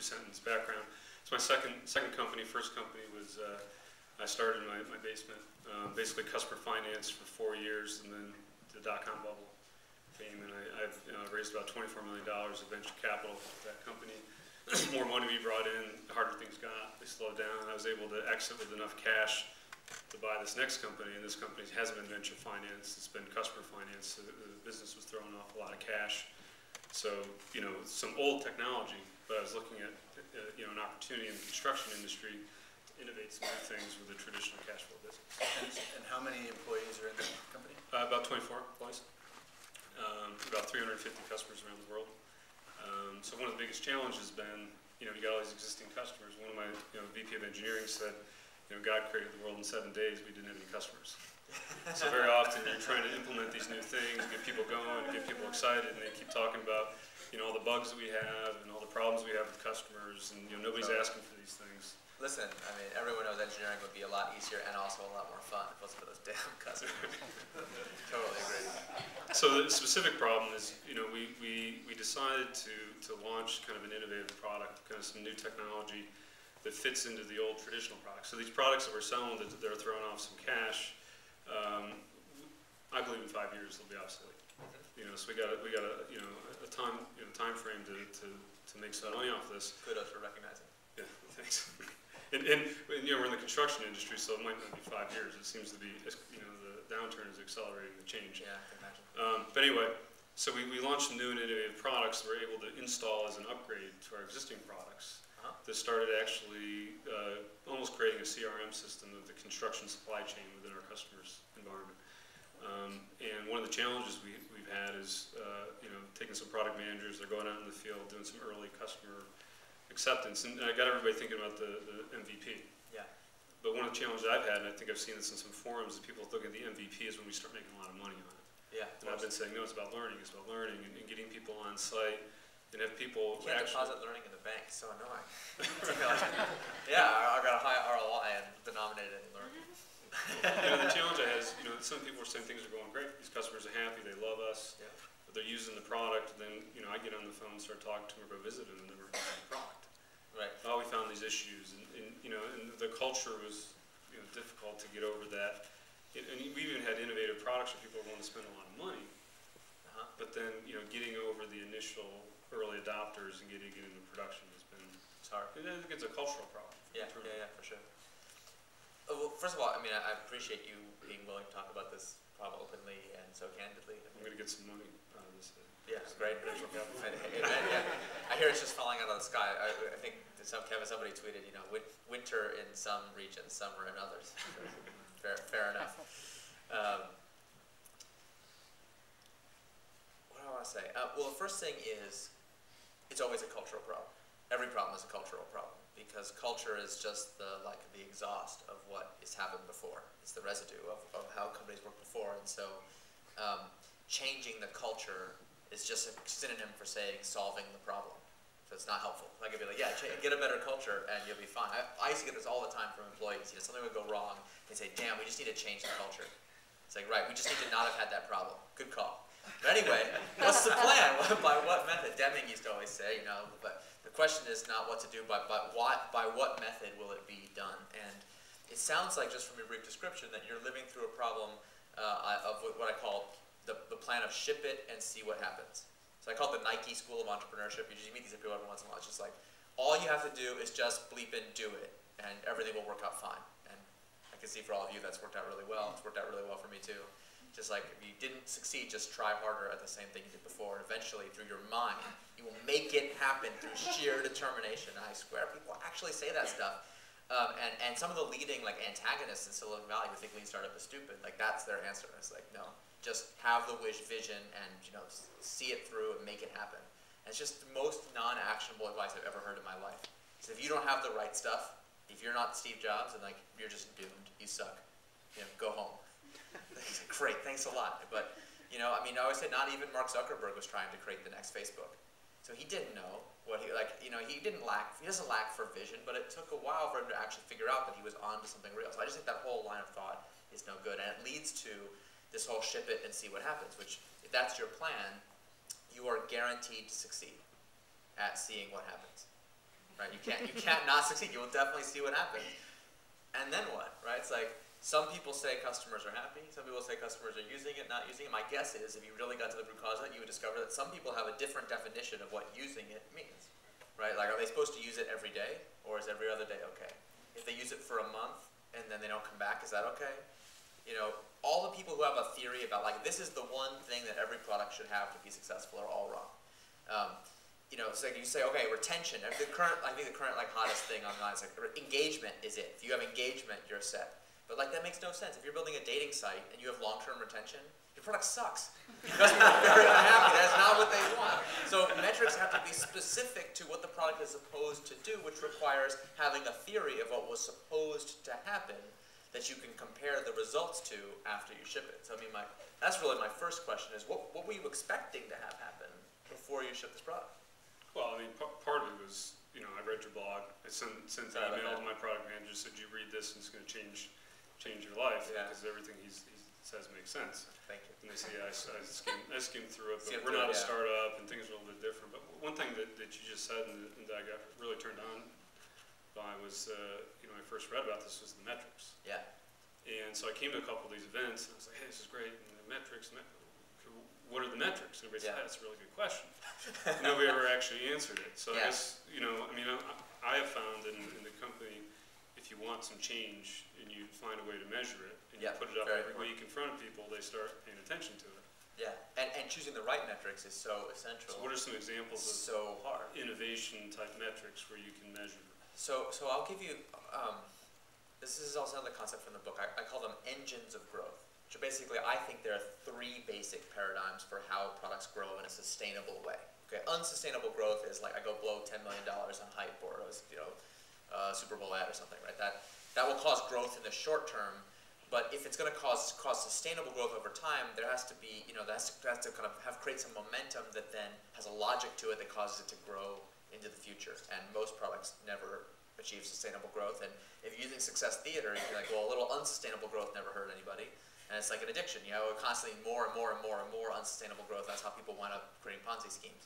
two-sentence background. It's my second company. First company was I started in my basement, basically customer finance for 4 years, and then the dot-com bubble came, and I've raised about $24 million of venture capital with that company. The more money we brought in, the harder things got. They slowed down, and I was able to exit with enough cash to buy this next company, and this company hasn't been venture finance, it's been customer finance, so the business was throwing off a lot of cash. So, some old technology, but I was looking at, an opportunity in the construction industry to innovate some new things with a traditional cash flow business. And how many employees are in the company? About 24 employees. About 350 customers around the world. So one of the biggest challenges has been, you got all these existing customers. One of my, VP of engineering said, God created the world in 7 days, we didn't have any customers. So very often you're trying to implement these new things, get people going, get people excited, and they keep talking about, all the bugs that we have and all the problems we have with customers, and nobody's asking for these things. Listen, I mean, everyone knows engineering would be a lot easier and also a lot more fun if it wasn't for those damn customers. Totally agree. So the specific problem is, we decided to launch kind of an innovative product, kind of some new technology that fits into the old traditional products. So these products that we're selling that are throwing off some cash, I believe in 5 years they'll be obsolete. So we got a time frame to make some money off this. Kudos for recognizing. Yeah, thanks. And we're in the construction industry, so it might not be 5 years. It seems to be, the downturn is accelerating the change. Yeah, I can imagine. But anyway, so we launched some new and innovative products that we're able to install as an upgrade to our existing products. That started actually almost creating a CRM system of the construction supply chain within our customers' environment. And one of the challenges we've had is, taking some product managers, they're going out in the field, doing some early customer acceptance, and I got everybody thinking about the MVP. Yeah. But one of the challenges I've had, and I think I've seen this in some forums, is people look at the MVP is when we start making a lot of money on it. Yeah. And I've been saying, no, it's about learning, and getting people on site, and have people you can't deposit learning in the bank, it's so annoying. Yeah, I got a high ROI and denominated in learning. The challenge I had is, some people are saying things are going great, these customers are happy, they love us, yeah. But they're using the product, and then, I get on the phone and start talking to them or go visit them, and they're using the product. Right. Oh, we found these issues, and the culture was, difficult to get over that. And we even had innovative products where people were willing to spend a lot of money, but then, getting over the initial early adopters and getting it into production has been hard. And I think it's a cultural problem. Yeah, for sure. Well, first of all, I mean, I appreciate you being willing to talk about this problem openly and so candidly. I'm going to get some money out of this. Yeah, it's great. I hear it's just falling out of the sky. I think somebody tweeted, winter in some regions, summer in others. Fair enough. What do I want to say? Well, the first thing is, it's always a cultural problem. Every problem is a cultural problem, because culture is just the exhaust of what has happened before. It's the residue of how companies worked before, and so changing the culture is just a synonym for saying solving the problem. So it's not helpful. I could be like, yeah, get a better culture and you'll be fine. I used to get this all the time from employees. Something would go wrong, they say, damn, we just need to change the culture. It's like, right, we just need to not have had that problem. Good call. But anyway, what's the plan? By what method? Deming used to always say, but the question is not what to do, but by what method will it be done? And it sounds like, just from your brief description, that you're living through a problem of what I call the plan of ship it and see what happens. So I call it the Nike School of Entrepreneurship. You meet these people every once in a while. It's just like, all you have to do is just bleep and do it, and everything will work out fine. And I can see for all of you that's worked out really well. It's worked out really well for me too. Just like, if you didn't succeed, just try harder at the same thing you did before. And eventually, through your mind, you will make it happen through sheer determination. I swear, people actually say that stuff. And some of the leading antagonists in Silicon Valley who think lean startup is stupid, that's their answer. It's like, no, just have the vision and see it through and make it happen. And it's just the most non-actionable advice I've ever heard in my life. So if you don't have the right stuff, if you're not Steve Jobs, and you're just doomed, you suck. Go home. Great, thanks a lot. But I always say not even Mark Zuckerberg was trying to create the next Facebook. So he didn't know what he he doesn't lack for vision, but it took a while for him to actually figure out that he was onto something real. So I just think that whole line of thought is no good, and it leads to this whole ship it and see what happens, which, if that's your plan, you are guaranteed to succeed at seeing what happens. right? You can't not succeed. You will definitely see what happens. And then what, right? It's like, some people say customers are happy, some people say customers are using it, not using it. My guess is, if you really got to the root cause of it, you would discover that some people have a different definition of what using it means, right? Like, are they supposed to use it every day, or is every other day okay? If they use it for a month, and then they don't come back, is that okay? You know, all the people who have a theory about, like, this is the one thing that every product should have to be successful are all wrong. You know, so you say, okay, retention. I think the current like hottest thing online is like engagement is it. If you have engagement, you're set. But like that makes no sense. If you're building a dating site and you have long-term retention, your product sucks. Customers are very unhappy. That's not what they want. So metrics have to be specific to what the product is supposed to do, which requires having a theory of what was supposed to happen that you can compare the results to after you ship it. So I mean, that's really my first question is, what were you expecting to have happen before you ship this product? Well, I mean, part of it was, you know, I read your blog. I sent an email to my product manager, said, you read this and it's going to change your life, because everything he says makes sense. Thank you. And they say, yeah, I skimmed through it, but we're not a startup and things are a little bit different. But one thing that you just said and that I got really turned on by was, you know, I first read about this was the metrics. Yeah. And so I came to a couple of these events and I was like, hey, this is great, and the metrics, what are the metrics? And everybody said, that's a really good question. Nobody ever actually answered it. So I guess, you know, I mean, I have found in the company, if you want some change and you find a way to measure it, and you put it up every week in front of people, they start paying attention to it. Yeah, and choosing the right metrics is so essential. So what are some examples of innovation type metrics where you can measure? So I'll give you, this is also another concept from the book. I call them engines of growth. So basically, I think there are three basic paradigms for how products grow in a sustainable way. Okay, unsustainable growth is like I go blow $10 million on hype or Super Bowl ad or something, right? That will cause growth in the short term, but if it's going to cause sustainable growth over time, there has to be, you know, that has to kind of create some momentum that then has a logic to it that causes it to grow into the future. And most products never achieve sustainable growth. And if you're using Success Theater, you're like, well, a little unsustainable growth never hurt anybody. And it's like an addiction, you know, constantly more and more and more and more unsustainable growth. That's how people wind up creating Ponzi schemes.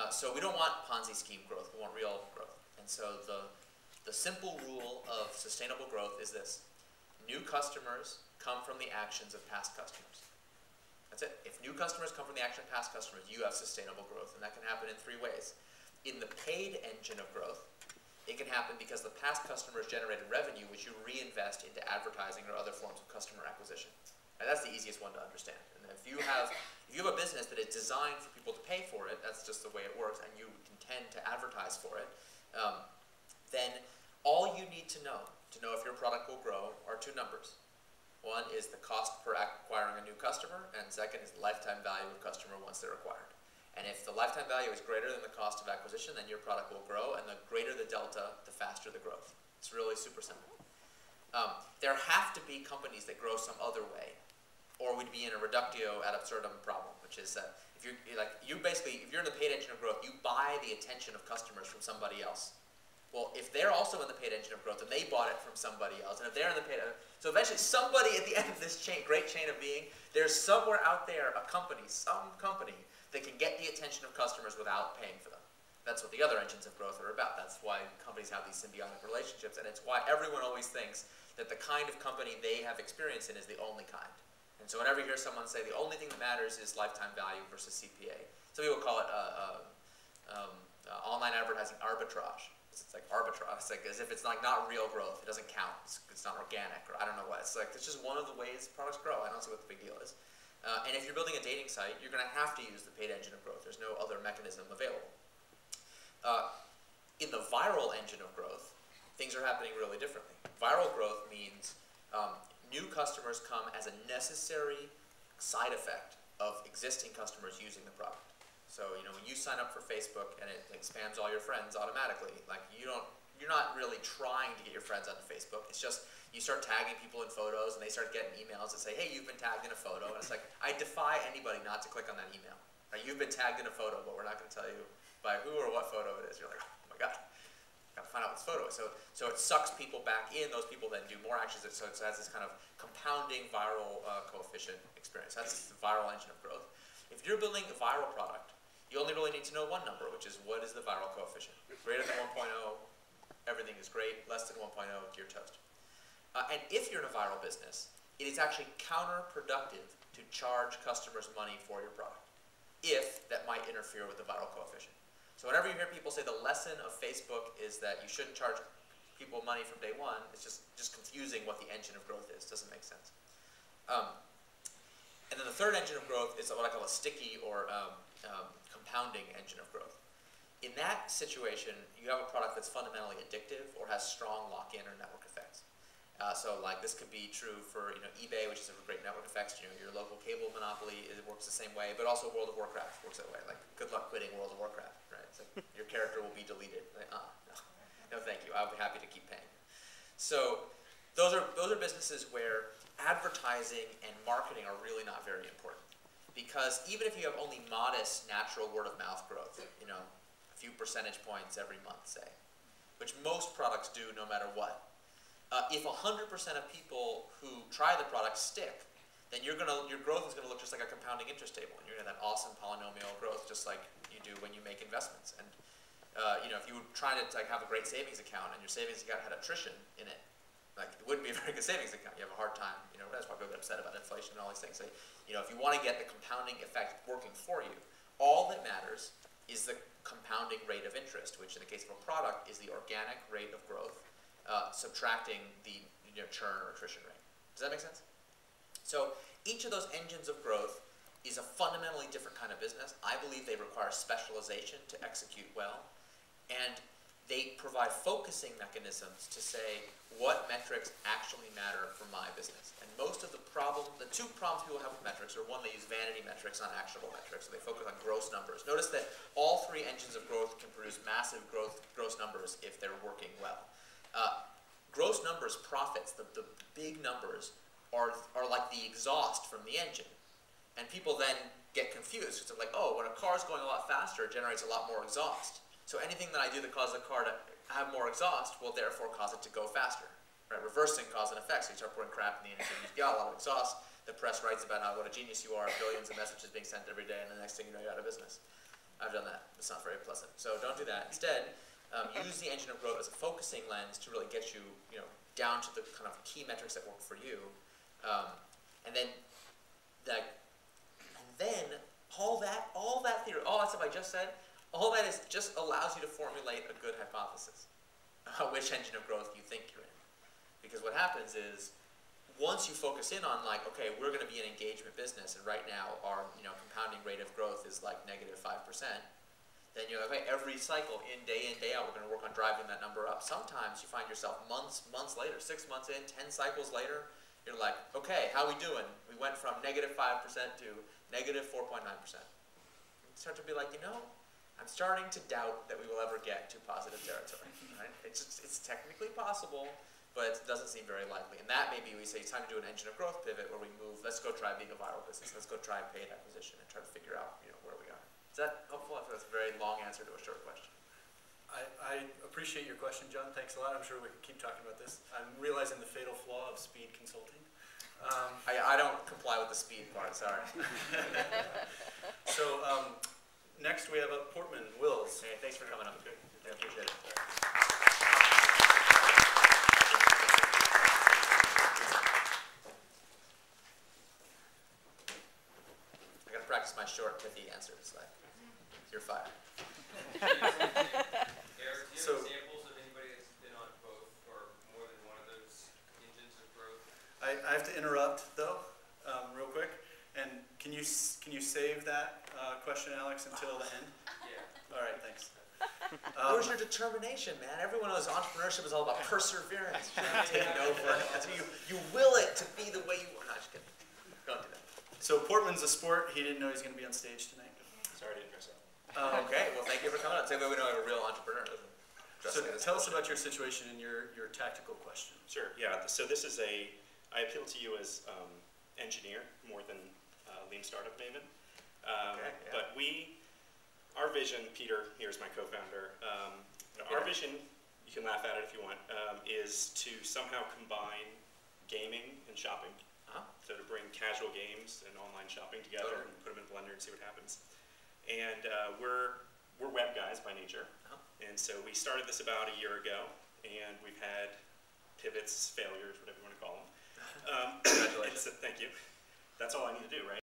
So we don't want Ponzi scheme growth, we want real growth. And so the simple rule of sustainable growth is this: new customers come from the actions of past customers. That's it. If new customers come from the action of past customers, you have sustainable growth. And that can happen in three ways. In the paid engine of growth, it can happen because the past customers generated revenue, which you reinvest into advertising or other forms of customer acquisition. And that's the easiest one to understand. And if you have a business that is designed for people to pay for it, that's just the way it works, and you intend to advertise for it, then all you need to know if your product will grow are two numbers. One is the cost per acquiring a new customer, and second is the lifetime value of customer once they're acquired. And if the lifetime value is greater than the cost of acquisition, then your product will grow, and the greater the delta, the faster the growth. It's really super simple. There have to be companies that grow some other way, or we'd be in a reductio ad absurdum problem, which is that if you're in the paid engine of growth, you buy the attention of customers from somebody else. Well, if they're also in the paid engine of growth, and they bought it from somebody else, and if they're in the paid, so eventually somebody at the end of this great chain of being, there's somewhere out there some company that can get the attention of customers without paying for them. That's what the other engines of growth are about. That's why companies have these symbiotic relationships, and it's why everyone always thinks that the kind of company they have experience in is the only kind. And so whenever you hear someone say the only thing that matters is lifetime value versus CPA, some people call it online advertising arbitrage. It's like arbitrage. It's like as if it's like not real growth. It doesn't count. It's not organic, or I don't know what. It's like it's just one of the ways products grow. I don't see what the big deal is. And if you're building a dating site, you're going to have to use the paid engine of growth. There's no other mechanism available. In the viral engine of growth, things are happening really differently. Viral growth means new customers come as a necessary side effect of existing customers using the product. So, you know, when you sign up for Facebook and it spams all your friends automatically, like you're not really trying to get your friends onto Facebook. It's just you start tagging people in photos and they start getting emails that say, hey, you've been tagged in a photo. And it's like, I defy anybody not to click on that email. Right? You've been tagged in a photo, but we're not going to tell you by who or what photo it is. You're like, oh my God, got to find out what this photo is. So it sucks people back in. Those people then do more actions. So it has this kind of compounding viral coefficient experience. That's the viral engine of growth. If you're building a viral product, you only really need to know one number, which is what is the viral coefficient. Greater than 1.0, everything is great. Less than 1.0, you're toast. And if you're in a viral business, it is actually counterproductive to charge customers money for your product, if that might interfere with the viral coefficient. So whenever you hear people say the lesson of Facebook is that you shouldn't charge people money from day one, it's just confusing what the engine of growth is. Doesn't make sense. And then the third engine of growth is what I call a sticky or compounding engine of growth. In that situation, you have a product that's fundamentally addictive or has strong lock-in or network effects. So like this could be true for eBay, which is a great network effects. Your local cable monopoly, it works the same way, but also World of Warcraft works that way. Like good luck quitting World of Warcraft, right? It's like your character will be deleted. Like, no thank you. I'll be happy to keep paying. So those are businesses where advertising and marketing are really not very important, because even if you have only modest natural word of mouth growth, a few percentage points every month, say, which most products do no matter what. If 100% of people who try the product stick, then your growth is going to look just like a compounding interest table, and you're going to have that awesome polynomial growth, just like you do when you make investments. And if you were trying to have a great savings account and your savings account had attrition in it, like it wouldn't be a very good savings account. You have a hard time. That's why people get upset about inflation and all these things. So, if you want to get the compounding effect working for you, all that matters is the compounding rate of interest, which in the case of a product is the organic rate of growth, subtracting the churn or attrition rate. Does that make sense? So each of those engines of growth is a fundamentally different kind of business. I believe they require specialization to execute well, and they provide focusing mechanisms to say what metrics actually matter for my business. And most of the two problems people have with metrics are, one, they use vanity metrics, not actionable metrics, so they focus on gross numbers. Notice that all three engines of growth can produce massive gross numbers if they're working well. Gross numbers, profits, the big numbers, are like the exhaust from the engine. And people then get confused. It's like, oh, when a car's going a lot faster, it generates a lot more exhaust. So anything that I do that causes the car to have more exhaust will therefore cause it to go faster. Right? Reversing cause and effect. So you start putting crap in the engine, you've got a lot of exhaust. The press writes about what a genius you are, billions of messages being sent every day, and the next thing you know, you're out of business. I've done that. It's not very pleasant. So don't do that. Instead, use the engine of growth as a focusing lens to really get you, down to the kind of key metrics that work for you, and then all that theory, all that stuff I just said, all that is just allows you to formulate a good hypothesis about which engine of growth you think you're in. Because what happens is, once you focus in on like, okay, we're going to be an engagement business, and right now our compounding rate of growth is like -5%. Then you're like, okay, every cycle, day in, day out, we're going to work on driving that number up. Sometimes you find yourself months later, 6 months in, 10 cycles later, you're like, okay, how we doing? We went from -5% to -4.9%. You start to be like, I'm starting to doubt that we will ever get to positive territory. Right? It's technically possible, but it doesn't seem very likely. And that maybe we say it's time to do an engine of growth pivot where we move, let's go try being a viral business, let's go try paid acquisition and try to figure out where we are. Is that helpful? I feel that's a very long answer to a short question. I appreciate your question, John. Thanks a lot. I'm sure we can keep talking about this. I'm realizing the fatal flaw of speed consulting. I don't comply with the speed part, sorry. So next we have Portman Wills. Hey, thanks for coming up. Good. I appreciate it. I gotta practice my short, pithy answers. Like, you're fired. Eric, do you have examples of anybody that's been on both or more than one of those engines of growth? I have to interrupt though, real quick. And can you save that question, Alex, until the end? Yeah. All right, thanks. Where's your determination, man? Everyone knows entrepreneurship is all about perseverance. Taking over. You will it to be the way you want. No, just kidding. Don't do that. So Portman's a sport. He didn't know he was going to be on stage tonight. Sorry to dress up. Okay, well, thank you for coming on. Same way we know I'm a real entrepreneur. So tell us about your situation and your tactical question. Sure, yeah. So this is I appeal to you as engineer more than lean startup maven. Okay, yeah. But our vision, Peter, here's my co-founder, our vision, you can laugh at it if you want, is to somehow combine gaming and shopping. So to bring casual games and online shopping together and put them in Blender and see what happens. And we're web guys by nature. And so we started this about a year ago, and we've had pivots, failures, whatever you want to call them. Congratulations. Thank you. That's all I need to do, right?